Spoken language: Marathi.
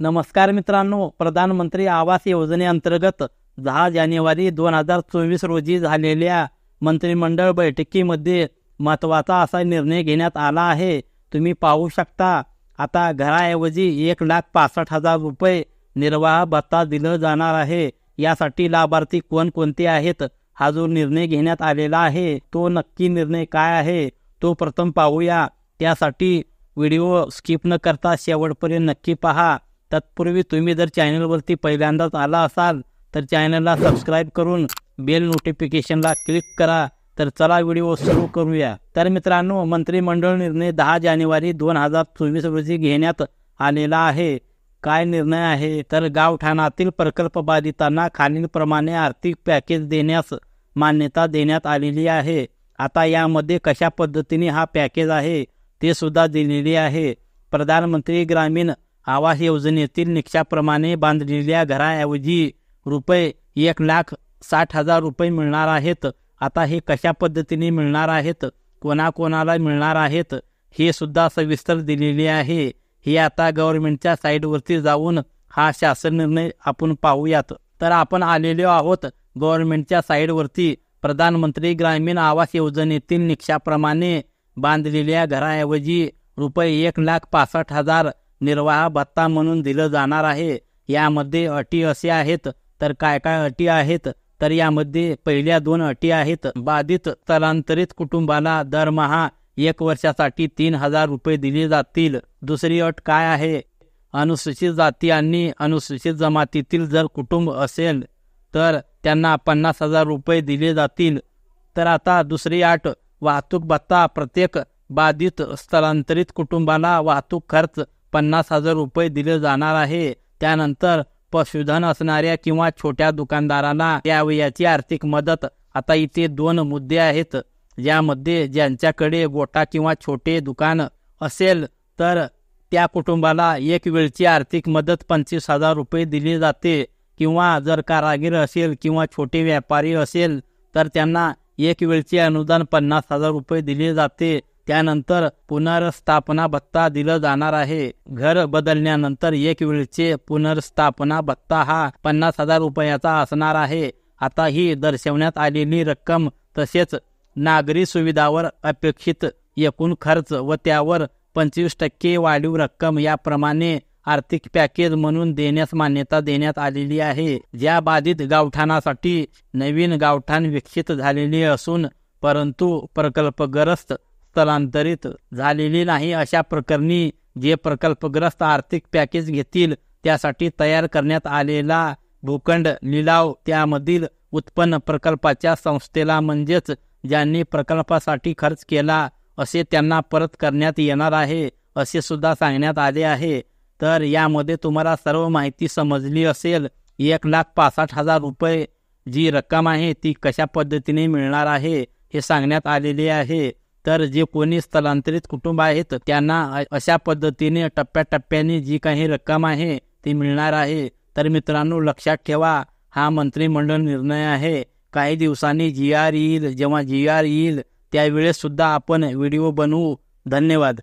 नमस्कार मित्रांनो, प्रधानमंत्री आवास योजनेअंतर्गत 10 जानेवारी 2024 रोजी झालेल्या मंत्रिमंडळ बैठकीमध्ये महत्त्वाचा असा निर्णय घेण्यात आला आहे। तुम्ही पाहू शकता, आता घराऐवजी 1,65,000 रुपये निर्वाह भत्ता दिला जाणार आहे। यासाठी लाभार्थी कोणकोणते आहेत हा जो निर्णय घेण्यात आलेला आहे तो नक्की निर्णय काय आहे तो प्रथम पाहूया। त्यासाठी व्हिडिओ स्किप न करता शेवटपर्यंत नक्की पहा। तत्पूर्वी तुम्ही जर चॅनलवरती पहिल्यांदाच आला असाल तर चॅनलला सबस्क्राइब करून बेल नोटिफिकेशनला क्लिक करा। तर चला व्हिडिओ सुरू करूया। तर मित्रांनो, मंत्रिमंडळ निर्णय 10 जानेवारी 2024 रोजी घेण्यात आलेला आहे। काय निर्णय आहे तर गावठाणातील प्रकल्प बाधितांना खालीलप्रमाणे आर्थिक पॅकेज देण्यास मान्यता देण्यात आलेली आहे। आता यामध्ये कशा पद्धतीने हा पॅकेज आहे ते सुद्धा दिलेले आहे। प्रधानमंत्री ग्रामीण आवास योजनेतील निकषाप्रमाणे बांधलेल्या घराऐवजी रुपये 1,60,000 रुपये मिळणार आहेत। आता हे कशा पद्धतीने मिळणार आहेत, कोणाकोणाला मिळणार आहेत हे सुद्धा सविस्तर दिलेले आहे। हे आता गव्हर्नमेंटच्या साईटवरती जाऊन हा शासन निर्णय आपण पाहूयात। तर आपण आलेलो आहोत गव्हर्नमेंटच्या साईटवरती। प्रधानमंत्री ग्रामीण आवास योजनेतील निकषाप्रमाणे बांधलेल्या घराऐवजी रुपये 1,65,000 निर्वाह भत्ता म्हणून दिलं जाणार आहे। यामध्ये अटी असे आहेत, तर काय काय अटी आहेत तर यामध्ये पहिल्या 2 अटी आहेत। बाधित स्थलांतरित कुटुंबाला दरमहा 1 वर्षासाठी 3,000 रुपये दिले जातील। दुसरी अट काय आहे, अनुसूचित जाती आणि अनुसूचित जमातीतील जर कुटुंब असेल तर त्यांना 50,000 रुपये दिले जातील। तर आता दुसरी अट, वाहतूक भत्ता प्रत्येक बाधित स्थलांतरित कुटुंबाला वाहतूक खर्च 50,000 रुपये दिले जाणार आहे। त्यानंतर पशुधन असणाऱ्या किंवा छोट्या दुकानदाराला याची आर्थिक मदत। आता इथे 2 मुद्दे आहेत, ज्यामध्ये ज्यांच्याकडे गोठा किंवा छोटे दुकान असेल तर त्या कुटुंबाला एक वेळची आर्थिक मदत 25,000 रुपये दिली जाते, किंवा जर कारागीर असेल किंवा छोटे व्यापारी असेल तर त्यांना एक वेळचे अनुदान 50,000 रुपये दिले जाते। त्यानंतर पुनर्स्थापना भत्ता दिला जाणार आहे। घर बदलण्यानंतर एक वेळचे पुनर्स्थापना भत्ता हा 50,000 रुपयाचा असणार आहे। आता ही दर्शवण्यात आलेली रक्कम तसेच नागरी सुविधावर अपेक्षित एकूण खर्च व त्यावर 25% वाढीव रक्कम याप्रमाणे आर्थिक पॅकेज म्हणून देण्यास मान्यता देण्यात आलेली आहे। ज्या बाधित गावठाणासाठी नवीन गावठाण विकसित झालेले असून परंतु प्रकल्पग्रस्त स्थलांतरित झालेली नाही, अशा प्रकरणी जे प्रकल्पग्रस्त आर्थिक पॅकेज घेतील त्यासाठी तयार करण्यात आलेला भूखंड लिलाव त्यामधील उत्पन्न प्रकल्पाच्या संस्थेला म्हणजेच ज्यांनी प्रकल्पासाठी खर्च केला असे त्यांना परत करण्यात येणार आहे, असे सुद्धा सांगण्यात आले आहे। तर यामध्ये तुम्हाला सर्व माहिती समजली असेल। 1,65,000 रुपये जी रक्कम आहे ती कशा पद्धतीने मिळणार आहे हे सांगण्यात आलेले आहे। तर जे कोणी स्थलांतरित कुटुंब आहेत त्यांना अशा पद्धतीने टप्प्याटप्प्याने जी काही रक्कम आहे ती मिळणार आहे। तर मित्रांनो, लक्षात ठेवा, हा मंत्रिमंडळ निर्णय आहे। काही दिवसांनी GR येईल, जेव्हा GR येईल त्यावेळेस सुद्धा आपण व्हिडिओ बनवू। धन्यवाद।